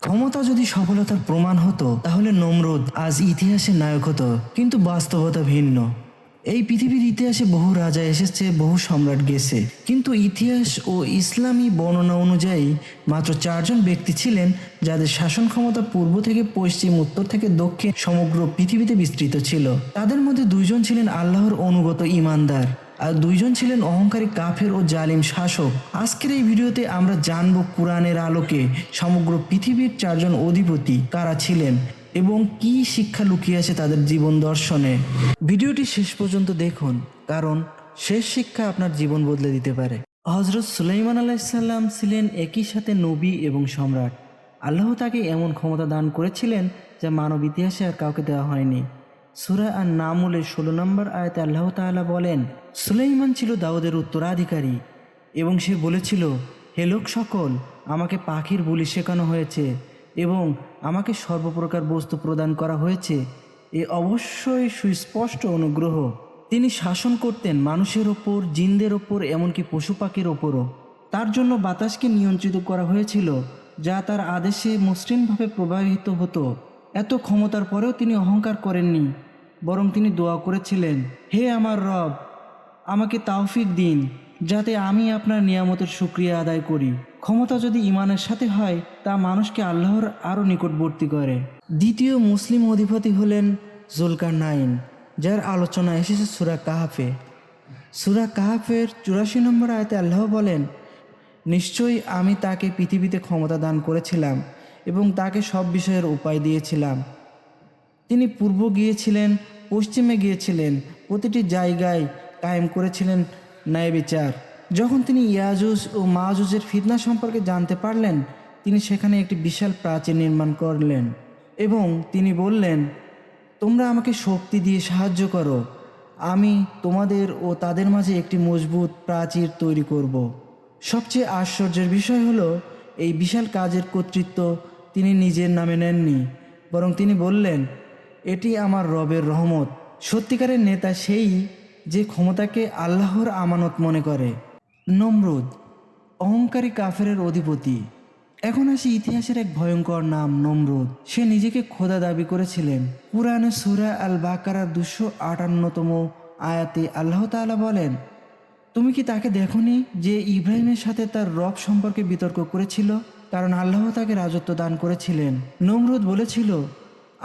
ক্ষমতা যদি সফলতার প্রমাণ হতো তাহলে নমরুদ আজ ইতিহাসের নায়ক হতো, কিন্তু বাস্তবতা ভিন্ন। এই পৃথিবীর ইতিহাসে বহু রাজা এসেছে, বহু সম্রাট গেছে, কিন্তু ইতিহাস ও ইসলামী বর্ণনা অনুযায়ী মাত্র 4জন ব্যক্তি ছিলেন যাদের শাসন ক্ষমতা পূর্ব থেকে পশ্চিম, উত্তর থেকে দক্ষিণ সমগ্র পৃথিবীতে বিস্তৃত ছিল। তাদের মধ্যে 2জন ছিলেন আল্লাহর অনুগত ঈমানদার, আর 2জন ছিলেন অহংকারী কাফের ও জালিম শাসক। আজকের এই ভিডিওতে আমরা জানব কোরআনের আলোকে সমগ্র পৃথিবীর 4জন অধিপতি কারা ছিলেন এবং কি শিক্ষা লুকিয়ে আছে তাদের জীবন দর্শনে। ভিডিওটি শেষ পর্যন্ত দেখুন, কারণ শেষ শিক্ষা আপনার জীবন বদলে দিতে পারে। হজরত সুলাইমান আলাইসাল্লাম ছিলেন একই সাথে নবী এবং সম্রাট। আল্লাহ তাকে এমন ক্ষমতা দান করেছিলেন যা মানব ইতিহাসে আর কাউকে দেওয়া হয়নি। সূরা আন-নামলের 16 নম্বর আয়াতে আল্লাহ তাআলা বলেন, সুলাইমান ছিল দাউদের উত্তরাধিকারী এবং সে বলেছিল, হে লোক সকল, আমাকে পাখির বুলি শেখানো হয়েছে এবং আমাকে সর্বপ্রকার বস্তু প্রদান করা হয়েছে। এ অবশ্যই সুস্পষ্ট অনুগ্রহ। তিনি শাসন করতেন মানুষের ওপর, জিনদের ওপর, এমনকি পশু পাখির ওপরও। তার জন্য বাতাসকে নিয়ন্ত্রিত করা হয়েছিল, যা তার আদেশে মসৃণভাবে প্রবাহিত হতো। এত ক্ষমতার পরেও তিনি অহংকার করেননি, বরং তিনি দোয়া করেছিলেন, হে আমার রব, আমাকে তাওফিক দিন যাতে আমি আপনার নিয়ামতের শুকরিয়া আদায় করি। ক্ষমতা যদি ঈমানের সাথে হয় তা মানুষকে আল্লাহর আরও নিকটবর্তী করে। দ্বিতীয় মুসলিম অধিপতি হলেন জুলকারনাইন, যার আলোচনা এসেছে সূরা কাহাফে। সূরা কাহাফের 84 নম্বর আয়াতে আল্লাহ বলেন, নিশ্চয়ই আমি তাকে পৃথিবীতে ক্ষমতা দান করেছিলাম এবং তাকে সব বিষয়ের উপায় দিয়েছিলাম। তিনি পূর্ব গিয়েছিলেন, পশ্চিমে গিয়েছিলেন, প্রতিটি জায়গায় কায়েম করেছিলেন ন্যায় বিচার। যখন তিনি ইয়াজুজ ও মাজুজের ফিতনা সম্পর্কে জানতে পারলেন, তিনি সেখানে একটি বিশাল প্রাচীর নির্মাণ করলেন এবং তিনি বললেন, তোমরা আমাকে শক্তি দিয়ে সাহায্য করো, আমি তোমাদের ও তাদের মাঝে একটি মজবুত প্রাচীর তৈরি করব। সবচেয়ে আশ্চর্যের বিষয় হলো, এই বিশাল কাজের কর্তৃত্ব তিনি নিজের নামে নেননি, বরং তিনি বললেন, এটি আমার রবের রহমত। সত্যিকারের নেতা সেই যে ক্ষমতাকে আল্লাহর আমানত মনে করে। নমরুদ, অহংকারী কাফেরের অধিপতি। এখন আসি ইতিহাসের এক ভয়ঙ্কর নাম, নমরুদ। সে নিজেকে খোদা দাবি করেছিলেন। কুরআনে সূরা আল বাকারার 258তম আয়াতে আল্লাহ তাআলা বলেন, তুমি কি তাকে দেখোনি যে ইব্রাহিমের সাথে তার রব সম্পর্কে বিতর্ক করেছিল? কারণ আল্লাহ তাকে রাজত্ব দান করেছিলেন। নমরুদ বলেছিল,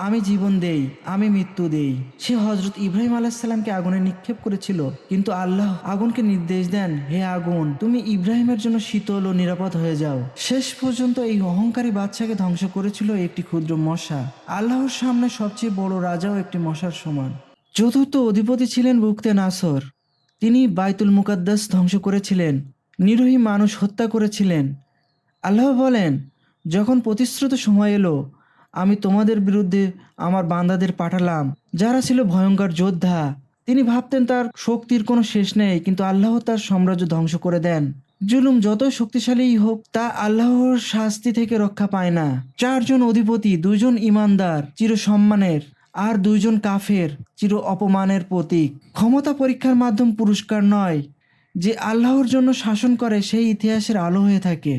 আমি জীবন দেই, আমি মৃত্যু দেই। সে হজরত ইব্রাহিম আলাইসাল্লামকে আগুনে নিক্ষেপ করেছিল, কিন্তু আল্লাহ আগুনকে নির্দেশ দেন, হে আগুন, তুমি ইব্রাহিমের জন্য শীতল ও নিরাপদ হয়ে যাও। শেষ পর্যন্ত এই অহংকারী বাচ্চাকে ধ্বংস করেছিল একটি ক্ষুদ্র মশা। আল্লাহর সামনে সবচেয়ে বড় রাজাও একটি মশার সমান। চতুর্থ অধিপতি ছিলেন বুকতে নাসর। তিনি বাইতুল মুকাদ্দাস ধ্বংস করেছিলেন, নিরীহ মানুষ হত্যা করেছিলেন। আল্লাহ বলেন, যখন প্রতিশ্রুত সময় এলো, আমি তোমাদের বিরুদ্ধে আমার বান্দাদের পাঠালাম, যারা ছিল ভয়ঙ্কর যোদ্ধা। তিনি ভাবতেন তার শক্তির কোনো শেষ নেই, কিন্তু আল্লাহ তার সাম্রাজ্য ধ্বংস করে দেন। জুলুম যত শক্তিশালীই হোক, তা আল্লাহর শাস্তি থেকে রক্ষা পায় না। 4জন অধিপতি, 2জন ঈমানদার চির সম্মানের, আর 2জন কাফের চির অপমানের প্রতীক। ক্ষমতা পরীক্ষার মাধ্যম পুরস্কার নয়, যে আল্লাহর জন্য শাসন করে সেই ইতিহাসের আলো হয়ে থাকে।